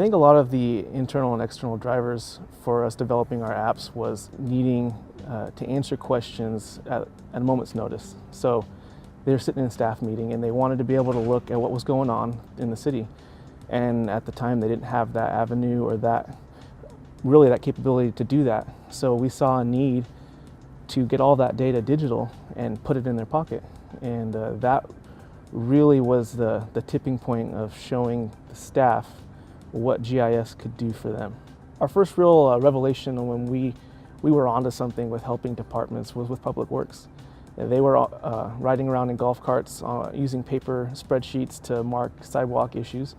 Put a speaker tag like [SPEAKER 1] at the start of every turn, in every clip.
[SPEAKER 1] think a lot of the internal and external drivers for us developing our apps was needing to answer questions at a moment's notice. So they were sitting in a staff meeting and they wanted to be able to look at what was going on in the city. And at the time they didn't have that avenue or that capability to do that. So we saw a need to get all that data digital and put it in their pocket. And that really was the tipping point of showing the staff what GIS could do for them. Our first real revelation when we were onto something with helping departments was with Public Works. They were riding around in golf carts using paper spreadsheets to mark sidewalk issues.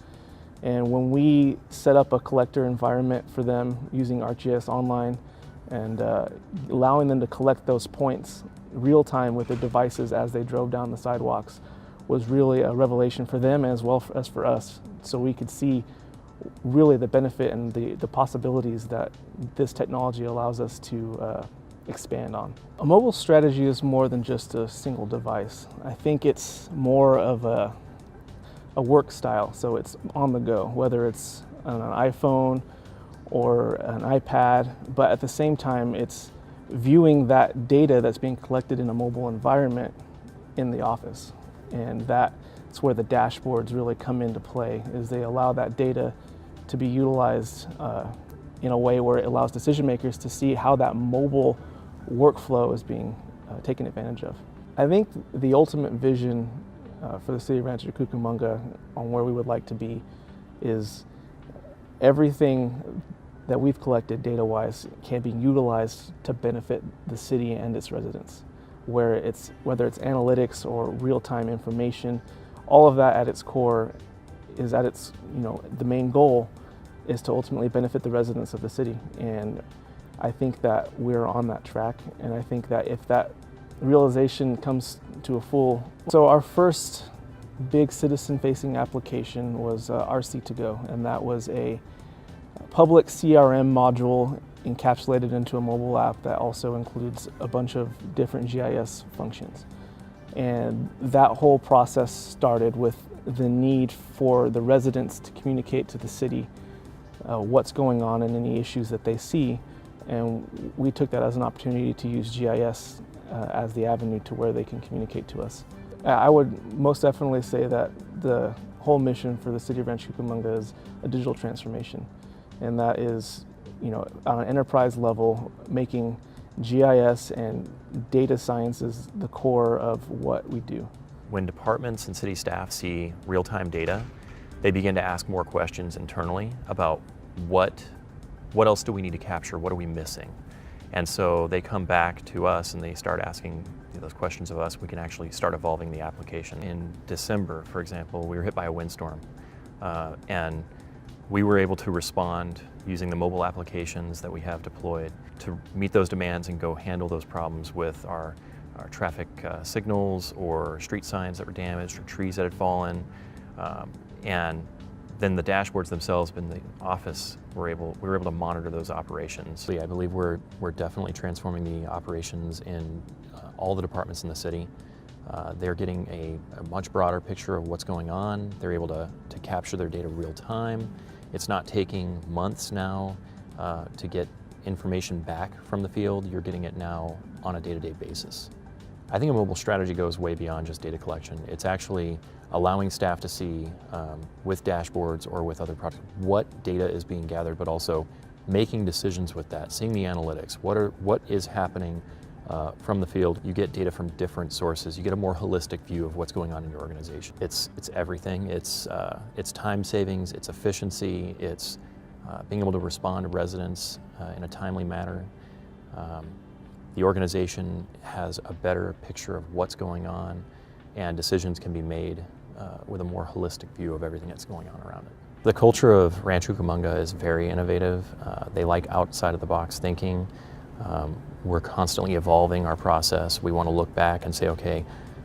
[SPEAKER 1] And when we set up a collector environment for them using ArcGIS Online and allowing them to collect those points real time with their devices as they drove down the sidewalks was really a revelation for them as well as for us. So we could see really the benefit and the possibilities that this technology allows us to expand on. A mobile strategy is more than just a single device. I think it's more of a work style, so it's on the go, whether it's on an iPhone or an iPad, but at the same time it's viewing that data that's being collected in a mobile environment in the office. And that's where the dashboards really come into play, is they allow that data to be utilized in a way where it allows decision makers to see how that mobile workflow is being taken advantage of. I think the ultimate vision for the city of Rancho Cucamonga on where we would like to be is everything that we've collected data-wise can be utilized to benefit the city and its residents, whether it's analytics or real-time information. All of that at its core is the main goal is to ultimately benefit the residents of the city. And I think that we're on that track, and I think that if that realization comes to a full... So our first big citizen-facing application was RC2Go, and that was a public CRM module encapsulated into a mobile app that also includes a bunch of different GIS functions. And that whole process started with the need for the residents to communicate to the city what's going on and any issues that they see. And we took that as an opportunity to use GIS as the avenue to where they can communicate to us. I would most definitely say that the whole mission for the city of Rancho Cucamonga is a digital transformation. And that is, on an enterprise level, making GIS and data sciences the core of what we do.
[SPEAKER 2] When departments and city staff see real-time data, they begin to ask more questions internally about what else do we need to capture, what are we missing? And so they come back to us and they start asking those questions of us. We can actually start evolving the application. In December, for example, we were hit by a windstorm and we were able to respond using the mobile applications that we have deployed to meet those demands and go handle those problems with our traffic signals or street signs that were damaged or trees that had fallen. And then the dashboards themselves in the office, we were able to monitor those operations. So yeah, I believe we're definitely transforming the operations in all the departments in the city. They're getting a much broader picture of what's going on. They're able to capture their data real time. It's not taking months now to get information back from the field. You're getting it now on a day-to-day basis. I think a mobile strategy goes way beyond just data collection. It's actually allowing staff to see with dashboards or with other products what data is being gathered, but also making decisions with that, seeing the analytics. What is happening from the field? You get data from different sources. You get a more holistic view of what's going on in your organization. It's everything. It's time savings, it's efficiency, it's being able to respond to residents in a timely manner. The organization has a better picture of what's going on, and decisions can be made with a more holistic view of everything that's going on around it. The culture of Rancho Cucamonga is very innovative. They like outside of the box thinking. We're constantly evolving our process. We want to look back and say, okay,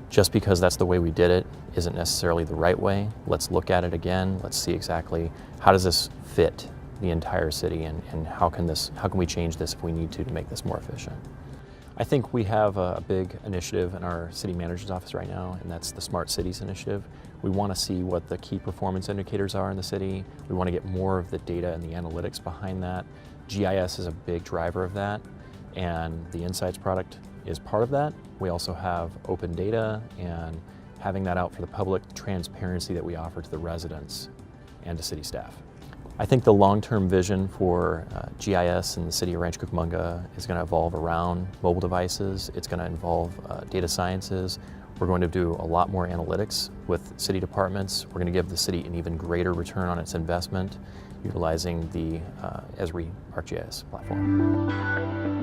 [SPEAKER 2] just because that's the way we did it isn't necessarily the right way. Let's look at it again. Let's see exactly how does this fit the entire city, and how can we change this if we need to make this more efficient. I think we have a big initiative in our city manager's office right now, and that's the Smart Cities initiative. We want to see what the key performance indicators are in the city. We want to get more of the data and the analytics behind that. GIS is a big driver of that, and the Insights product is part of that. We also have open data and having that out for the public, transparency that we offer to the residents and to city staff. I think the long-term vision for GIS in the city of Rancho Cucamonga is going to evolve around mobile devices. It's going to involve data sciences. We're going to do a lot more analytics with city departments. We're going to give the city an even greater return on its investment utilizing the ESRI ArcGIS platform.